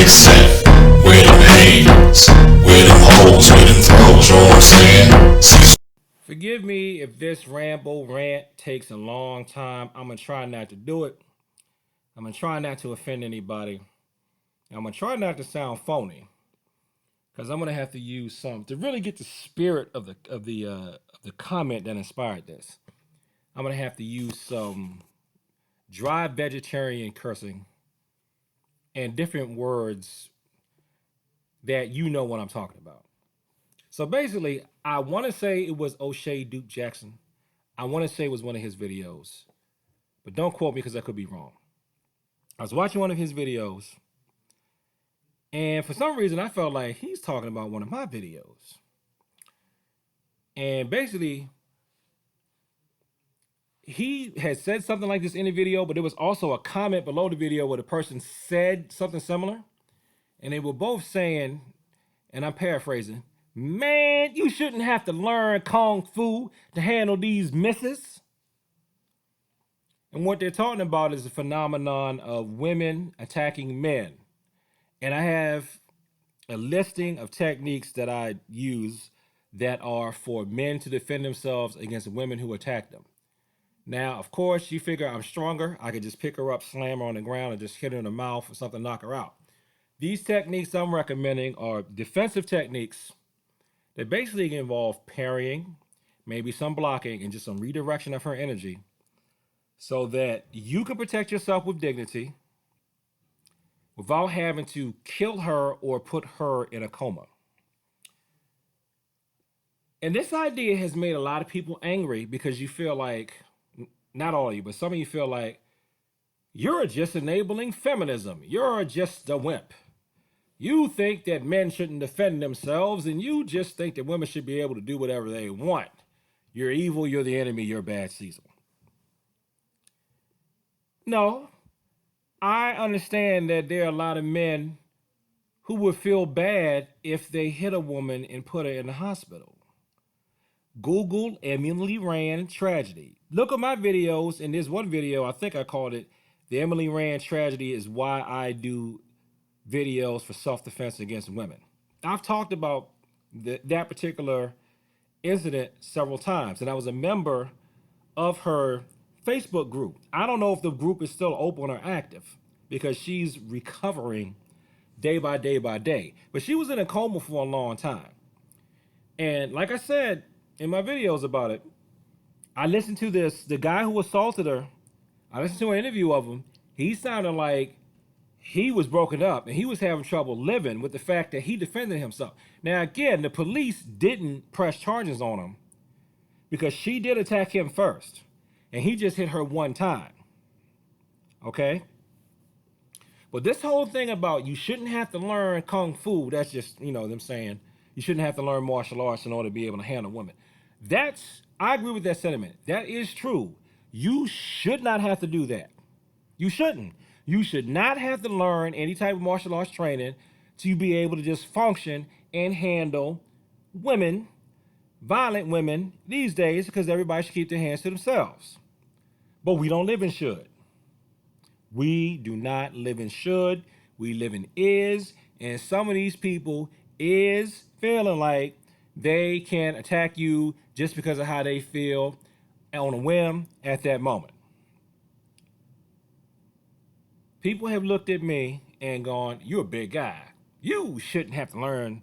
except where them hands, where them holes, where them throws, you know what I'm saying? Cecil. Forgive me if this ramble rant takes a long time. I'm going to try not to do it. I'm going to try not to offend anybody. I'm going to try not to sound phony because I'm going to have to use some to really get the spirit of the comment that inspired this. I'm going to have to use some dry vegetarian cursing and different words that you know what I'm talking about. So basically, I want to say it was O'Shea Duke Jackson. I want to say it was one of his videos, but don't quote me because I could be wrong. I was watching one of his videos, and for some reason, I felt like he's talking about one of my videos. And basically, he had said something like this in the video, but there was also a comment below the video where the person said something similar. And they were both saying, and I'm paraphrasing, man, you shouldn't have to learn Kung Fu to handle these misses. And what they're talking about is the phenomenon of women attacking men. And I have a listing of techniques that I use that are for men to defend themselves against women who attack them. Now, of course, you figure I'm stronger. I could just pick her up, slam her on the ground, and just hit her in the mouth or something, knock her out. These techniques I'm recommending are defensive techniques that basically involve parrying, maybe some blocking, and just some redirection of her energy so that you can protect yourself with dignity without having to kill her or put her in a coma. And this idea has made a lot of people angry because you feel like, not all of you, but some of you feel like you're just enabling feminism. You're just a wimp. You think that men shouldn't defend themselves, and you just think that women should be able to do whatever they want. You're evil, you're the enemy, you're bad, Cecil. No, I understand that there are a lot of men who would feel bad if they hit a woman and put her in the hospital. Google Emily Rand tragedy. Look at my videos. In this one video, I think I called it The Emily Rand Tragedy is Why I Do Videos for Self-Defense Against Women. I've talked about that particular incident several times, and I was a member of her Facebook group. I don't know if the group is still open or active because she's recovering day by day by day. But she was in a coma for a long time. And like I said in my videos about it, I listened to the guy who assaulted her. I listened to an interview of him. He sounded like he was broken up and he was having trouble living with the fact that he defended himself. Now, again, the police didn't press charges on him because she did attack him first and he just hit her one time. Okay? But this whole thing about you shouldn't have to learn Kung Fu, that's just, them saying you shouldn't have to learn martial arts in order to be able to handle women. I agree with that sentiment. That is true. You should not have to do that. You shouldn't. You should not have to learn any type of martial arts training to be able to just function and handle women, violent women these days, because everybody should keep their hands to themselves. But we don't live in should. We do not live in should. We live in is. And some of these people is feeling like they can attack you just because of how they feel on a whim at that moment. People have looked at me and gone, you're a big guy. You shouldn't have to learn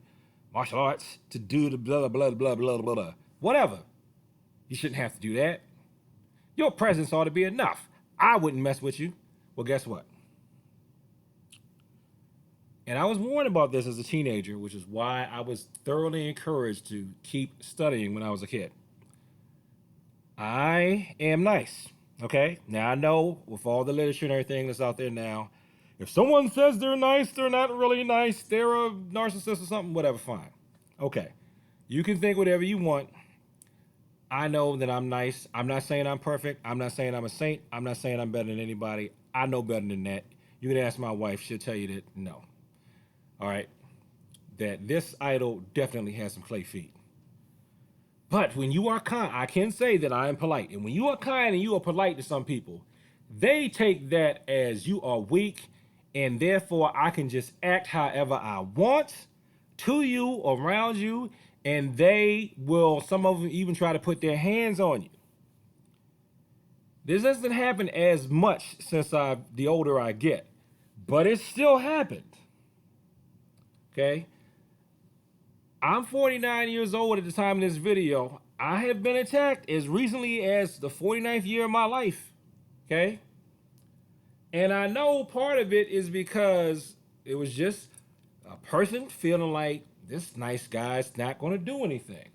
martial arts to do the blah, blah, blah, blah, blah, blah. Whatever. You shouldn't have to do that. Your presence ought to be enough. I wouldn't mess with you. Well, guess what? And I was warned about this as a teenager, which is why I was thoroughly encouraged to keep studying when I was a kid. I am nice. Okay? Now, I know with all the literature and everything that's out there now, if someone says they're nice, they're not really nice, they're a narcissist or something, whatever, fine. Okay. You can think whatever you want. I know that I'm nice. I'm not saying I'm perfect. I'm not saying I'm a saint. I'm not saying I'm better than anybody. I know better than that. You can ask my wife. She'll tell you that no. All right? That this idol definitely has some clay feet. But when you are kind, I can say that I am polite. And when you are kind and you are polite to some people, they take that as you are weak and therefore I can just act however I want to you, around you, and they will, some of them even try to put their hands on you. This doesn't happen as much since the older I get, but it still happened. Okay? I'm 49 years old at the time of this video. I have been attacked as recently as the 49th year of my life. Okay? And I know part of it is because it was just a person feeling like this nice guy's not going to do anything.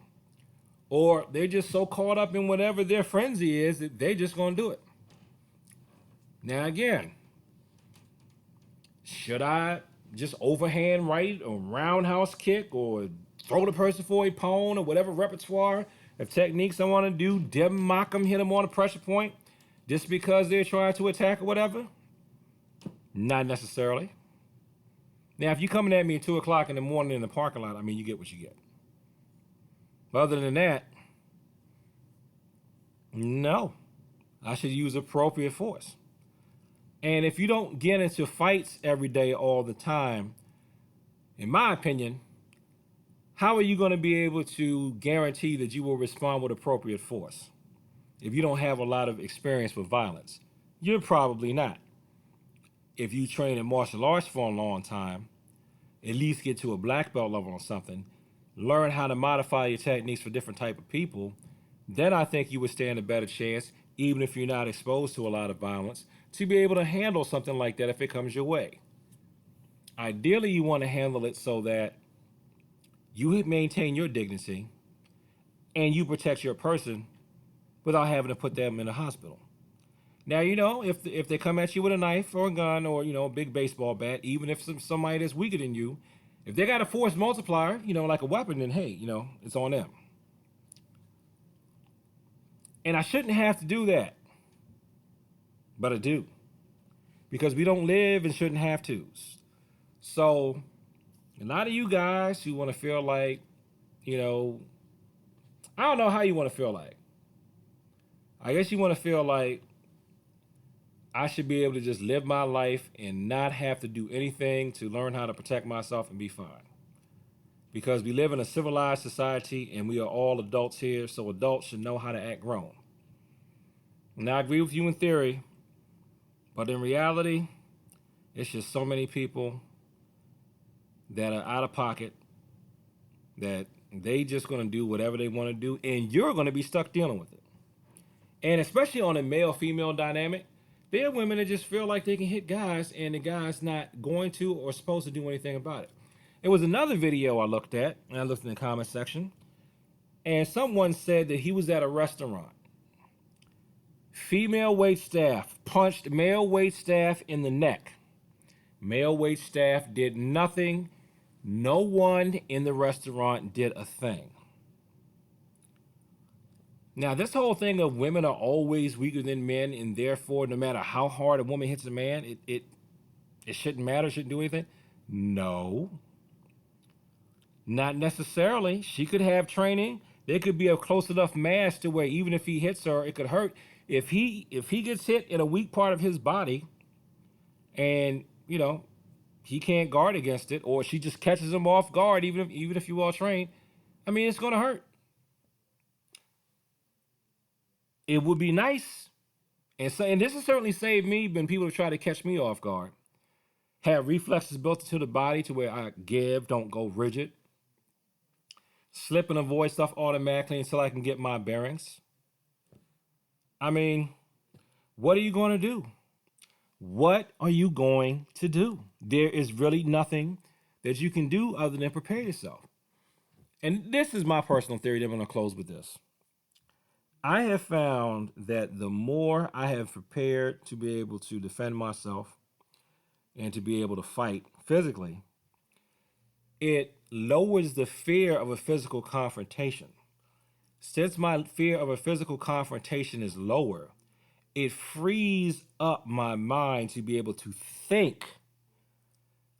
Or they're just so caught up in whatever their frenzy is that they're just going to do it. Now, again, should I just overhand right or roundhouse kick or throw the person for a pwn or whatever repertoire of techniques I want to do, dip mock them, hit them on a pressure point just because they're trying to attack or whatever? Not necessarily. Now, if you're coming at me at 2 o'clock in the morning in the parking lot, I mean, you get what you get. But other than that, no, I should use appropriate force. And if you don't get into fights every day, all the time, in my opinion, how are you going to be able to guarantee that you will respond with appropriate force if you don't have a lot of experience with violence? You're probably not. If you train in martial arts for a long time, at least get to a black belt level or something, learn how to modify your techniques for different type of people, then I think you would stand a better chance, even if you're not exposed to a lot of violence, to be able to handle something like that if it comes your way. Ideally, you want to handle it so that you maintain your dignity and you protect your person without having to put them in a hospital. Now, if they come at you with a knife or a gun or, a big baseball bat, even if somebody that's weaker than you, if they got a force multiplier, like a weapon, then hey, it's on them. And I shouldn't have to do that, but I do. Because we don't live and shouldn't have to. So, a lot of you guys who want to feel like, I don't know how you want to feel like. I guess you want to feel like I should be able to just live my life and not have to do anything to learn how to protect myself and be fine. Because we live in a civilized society and we are all adults here, so adults should know how to act grown. And I agree with you in theory, but in reality, it's just so many people that are out of pocket that they just going to do whatever they want to do, and you're going to be stuck dealing with it. And especially on a male-female dynamic, there are women that just feel like they can hit guys, and the guy's not going to or supposed to do anything about it. It was another video I looked at, and I looked in the comment section, and someone said that he was at a restaurant. Female wait staff punched male wait staff in the neck. Male wait staff did nothing. No one in the restaurant did a thing. Now, this whole thing of women are always weaker than men, and therefore, no matter how hard a woman hits a man, it shouldn't matter, shouldn't do anything. No, not necessarily. She could have training. There could be a close enough mass to where even if he hits her, it could hurt. If he gets hit in a weak part of his body, and he can't guard against it, or she just catches him off guard, even if you're well trained, I mean, it's gonna hurt. It would be nice, and this has certainly saved me when people have tried to catch me off guard. Have reflexes built into the body to where I don't go rigid. Slip and avoid stuff automatically until I can get my bearings. I mean, what are you going to do? What are you going to do? There is really nothing that you can do other than prepare yourself. And this is my personal theory that I'm going to close with this. I have found that the more I have prepared to be able to defend myself and to be able to fight physically, it lowers the fear of a physical confrontation. Since my fear of a physical confrontation is lower, it frees up my mind to be able to think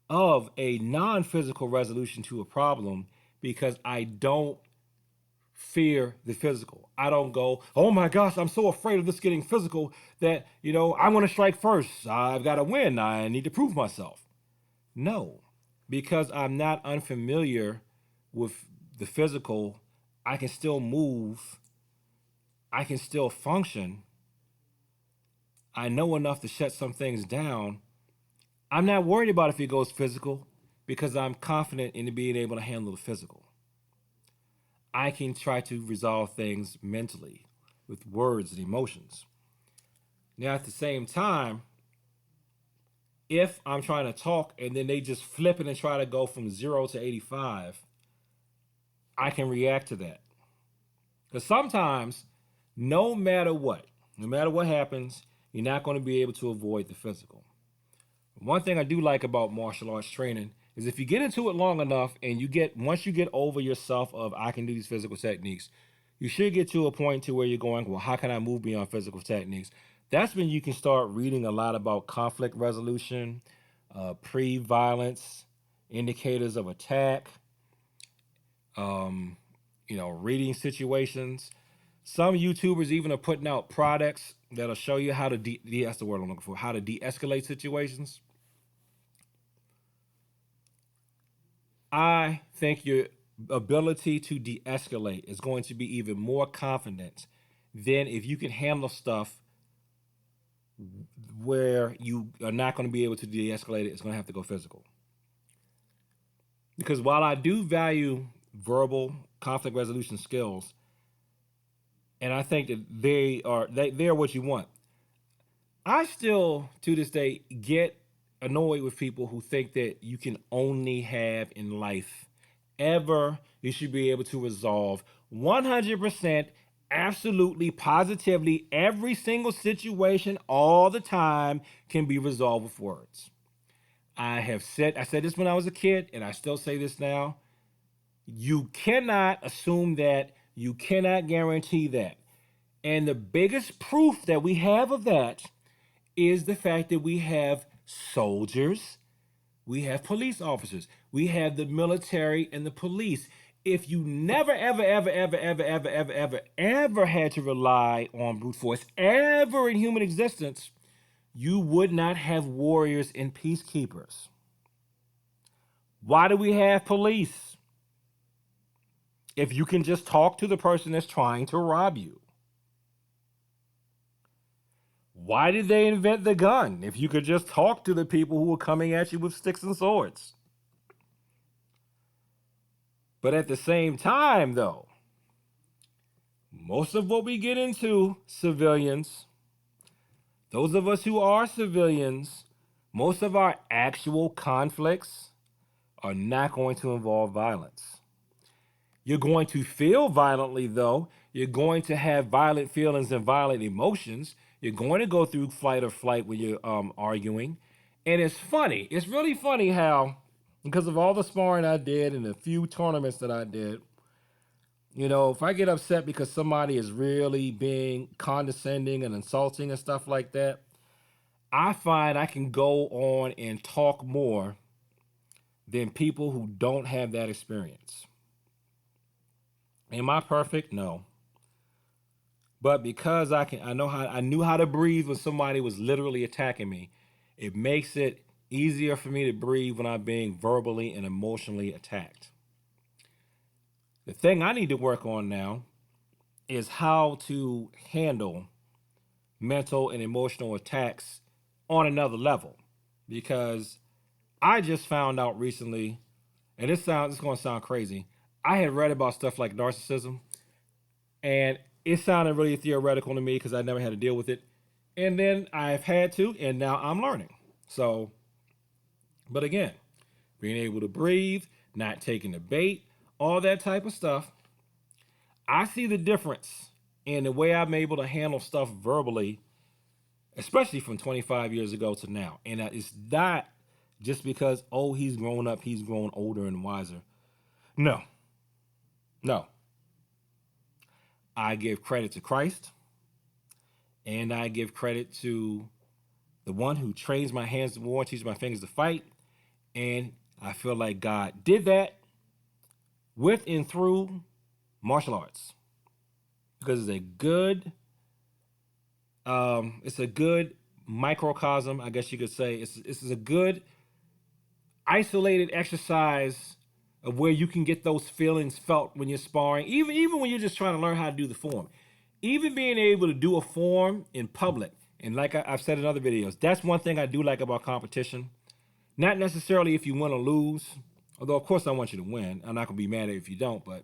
of a non-physical resolution to a problem because I don't fear the physical. I don't go, oh my gosh, I'm so afraid of this getting physical that, I want to strike first. I've got to win. I need to prove myself. No, because I'm not unfamiliar with the physical. I can still move. I can still function. I know enough to shut some things down. I'm not worried about if it goes physical because I'm confident in being able to handle the physical. I can try to resolve things mentally with words and emotions. Now, at the same time, if I'm trying to talk and then they just flip it and try to go from 0 to 85, I can react to that. Because sometimes, no matter what happens, you're not going to be able to avoid the physical. One thing I do like about martial arts training is if you get into it long enough and once you get over yourself of I can do these physical techniques, you should get to a point to where you're going, well, how can I move beyond physical techniques? That's when you can start reading a lot about conflict resolution, pre-violence, indicators of attack, reading situations. Some YouTubers even are putting out products that'll show you how to that's the word I'm looking for, how to de-escalate situations. I think your ability to de-escalate is going to be even more confident than if you can handle stuff where you are not going to be able to de-escalate it. It's going to have to go physical. Because while I do value verbal conflict resolution skills, and I think that they're what you want, I still to this day get annoyed with people who think that you can only have in life ever you should be able to resolve 100% absolutely positively every single situation all the time can be resolved with words. I said this when I was a kid and I still say this now. You cannot assume that, you cannot guarantee that. And the biggest proof that we have of that is the fact that we have soldiers, we have police officers, we have the military and the police. If you never, ever, ever, ever, ever, ever, ever, ever, ever had to rely on brute force, ever in human existence, you would not have warriors and peacekeepers. Why do we have police? If you can just talk to the person that's trying to rob you. Why did they invent the gun if you could just talk to the people who were coming at you with sticks and swords? But at the same time, though, most of what we get into, civilians, those of us who are civilians, most of our actual conflicts are not going to involve violence. You're going to feel violently, though. You're going to have violent feelings and violent emotions. You're going to go through flight or flight when you're arguing. And it's funny. It's really funny how, because of all the sparring I did and the few tournaments that I did, if I get upset because somebody is really being condescending and insulting and stuff like that, I find I can go on and talk more than people who don't have that experience. Am I perfect? No. But because I knew how to breathe when somebody was literally attacking me, it makes it easier for me to breathe when I'm being verbally and emotionally attacked. The thing I need to work on now is how to handle mental and emotional attacks on another level. Because I just found out recently, and it's going to sound crazy. I had read about stuff like narcissism, and it sounded really theoretical to me because I never had to deal with it. And then I've had to, and now I'm learning. So, but again, being able to breathe, not taking the bait, all that type of stuff. I see the difference in the way I'm able to handle stuff verbally, especially from 25 years ago to now. And it's not just because, oh, he's grown up, he's grown older and wiser. No, no. I give credit to Christ, and I give credit to the one who trains my hands to war, teaches my fingers to fight. And I feel like God did that with and through martial arts because it's a good microcosm, I guess you could say. It's a good isolated exercise of where you can get those feelings felt when you're sparring, even when you're just trying to learn how to do the form. Even being able to do a form in public, and like I've said in other videos, that's one thing I do like about competition. Not necessarily if you win or lose, although of course I want you to win. I'm not gonna be mad at you if you don't, but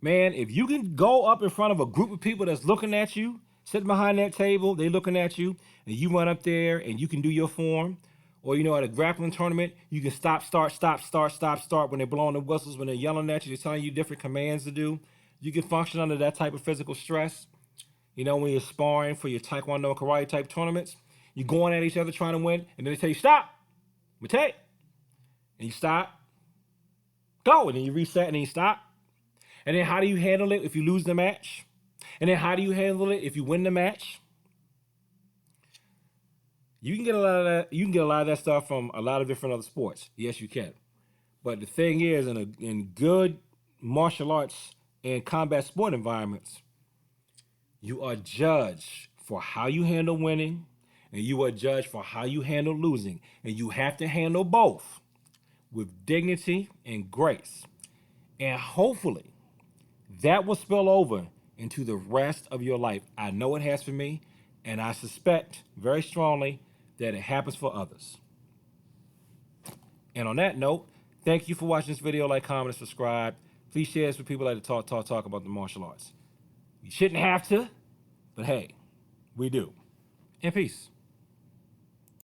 man, if you can go up in front of a group of people that's looking at you, sitting behind that table, they looking at you, and you run up there and you can do your form, or at a grappling tournament, you can stop, start, stop, start, stop, start when they're blowing the whistles, when they're yelling at you, they're telling you different commands to do. You can function under that type of physical stress. When you're sparring for your taekwondo karate type tournaments, you're going at each other trying to win, and then they tell you stop, mate, and you stop, go, and then you reset, and then you stop. And then how do you handle it if you lose the match? And then how do you handle it if you win the match? You can get a lot of that. You can get a lot of that stuff from a lot of different other sports. Yes, you can. But the thing is, in good martial arts and combat sport environments, you are judged for how you handle winning, and you are judged for how you handle losing, and you have to handle both with dignity and grace. And hopefully, that will spill over into the rest of your life. I know it has for me, and I suspect very strongly that it happens for others. And on that note, thank you for watching this video. Like, comment, and subscribe. Please share this with people that like to talk about the martial arts. You shouldn't have to, but hey, we do. And peace.